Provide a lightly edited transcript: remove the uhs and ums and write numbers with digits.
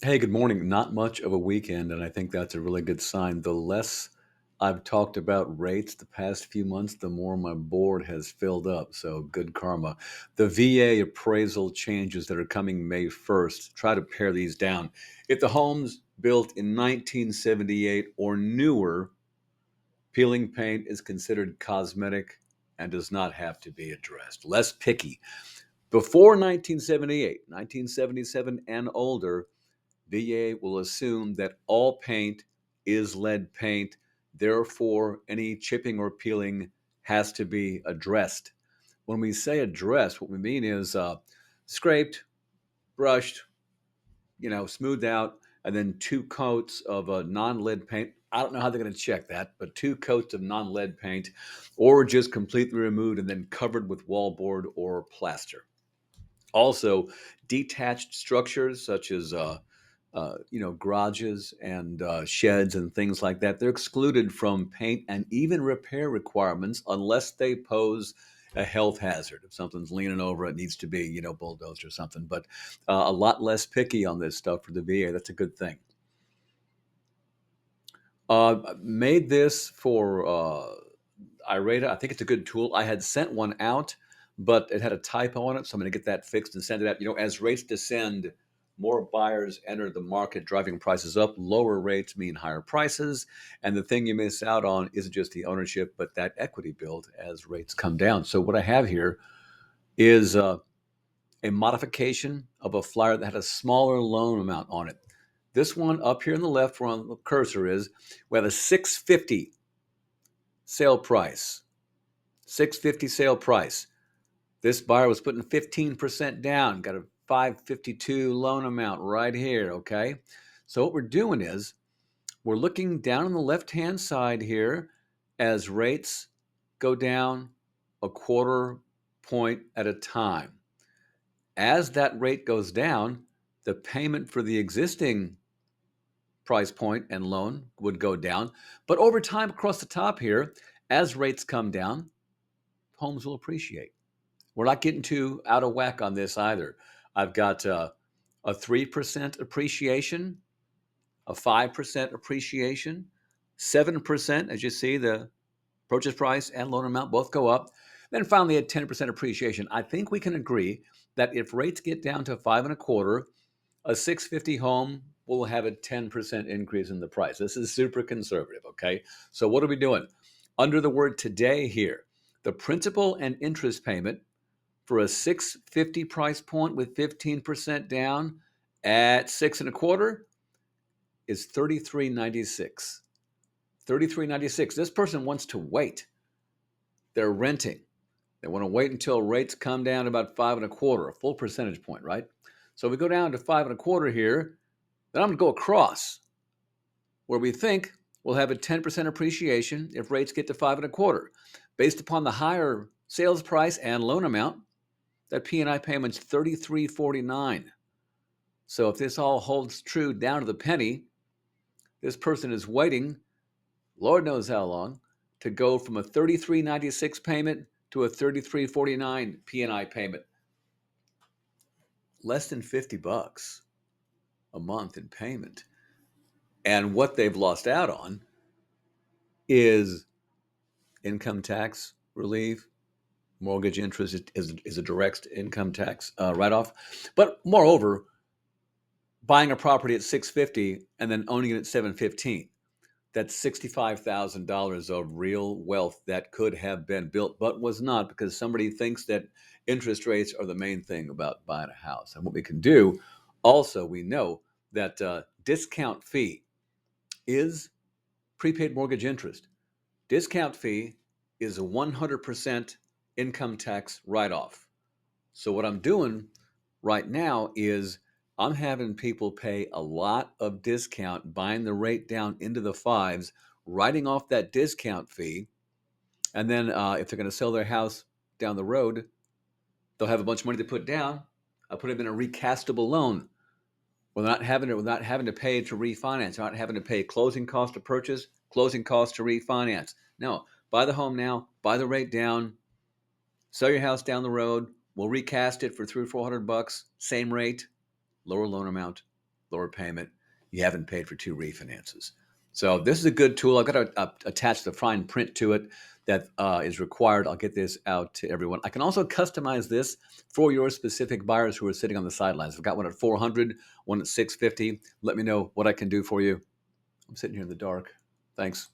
Hey, good morning. Not much of a weekend, and I think that's a really good sign. The less I've talked about rates the past few months, the more my board has filled up. So good karma. The VA appraisal changes that are coming May 1st, try to pare these down. If the home's built in 1978 or newer, peeling paint is considered cosmetic and does not have to be addressed. Less picky. Before 1978, 1977 and older, VA will assume that all paint is lead paint. Therefore, any chipping or peeling has to be addressed. When we say addressed, what we mean is scraped, brushed, smoothed out, and then two coats of non-lead paint. I don't know how they're going to check that, but two coats of non-lead paint, or just completely removed and then covered with wallboard or plaster. Also, detached structures such as garages and sheds and things like that, they're excluded from paint and even repair requirements unless they pose a health hazard. If something's leaning over, it needs to be, bulldozed or something. But a lot less picky on this stuff for the VA. That's a good thing. Made this for Irata. I think it's a good tool. I had sent one out, but it had a typo on it, so I'm going to get that fixed and send it out. As rates descend, more buyers enter the market, driving prices up. Lower rates mean higher prices, and the thing you miss out on isn't just the ownership, but that equity build as rates come down. So what I have here is a modification of a flyer that had a smaller loan amount on it. This one up here on the left, where the cursor is, we have a 650 sale price. 650 sale price. This buyer was putting 15% down, got a 552 loan amount right here, okay? So what we're doing is we're looking down on the left-hand side here as rates go down a quarter point at a time. As that rate goes down, the payment for the existing price point and loan would go down. But over time across the top here, as rates come down, homes will appreciate. We're not getting too out of whack on this either. I've got a 3% appreciation, a 5% appreciation, 7%, as you see, the purchase price and loan amount both go up. Then finally, a 10% appreciation. I think we can agree that if rates get down to five and a quarter, a 650 home will have a 10% increase in the price. This is super conservative, okay? So what are we doing? Under the word today here, the principal and interest payment for a 650 price point with 15% down at six and a quarter is 33.96. 33.96. This person wants to wait. They're renting. They want to wait until rates come down about five and a quarter, a full percentage point, right? So we go down to five and a quarter here. Then I'm going to go across where we think we'll have a 10% appreciation if rates get to five and a quarter. Based upon the higher sales price and loan amount, that P&I payment's $33.49. So if this all holds true down to the penny, this person is waiting, Lord knows how long, to go from a $33.96 payment to a $33.49 P&I payment. Less than $50 a month in payment. And what they've lost out on is income tax relief. Mortgage interest is a direct income tax write-off. But moreover, buying a property at 650 and then owning it at 715. That's $65,000 of real wealth that could have been built, but was not because somebody thinks that interest rates are the main thing about buying a house. And what we can do, also, we know that discount fee is prepaid mortgage interest. Discount fee is a 100% income tax write-off. So what I'm doing right now is I'm having people pay a lot of discount, buying the rate down into the fives, writing off that discount fee. And then if they're going to sell their house down the road, they'll have a bunch of money to put down. I'll put them in a recastable loan. We're not having to pay to refinance. We're not having to pay closing cost to purchase, closing cost to refinance. No, buy the home now, buy the rate down, sell your house down the road. We'll recast it for $300 or $400, same rate, lower loan amount. lower payment. You haven't paid for 2 refinances. So this is a good tool. I've got to attach the fine print to it that is required. I'll get this out to everyone. I can also customize this for your specific buyers who are sitting on the sidelines. I've got one at 400, one at 650. Let me know what I can do for you. I'm sitting here in the dark. Thanks.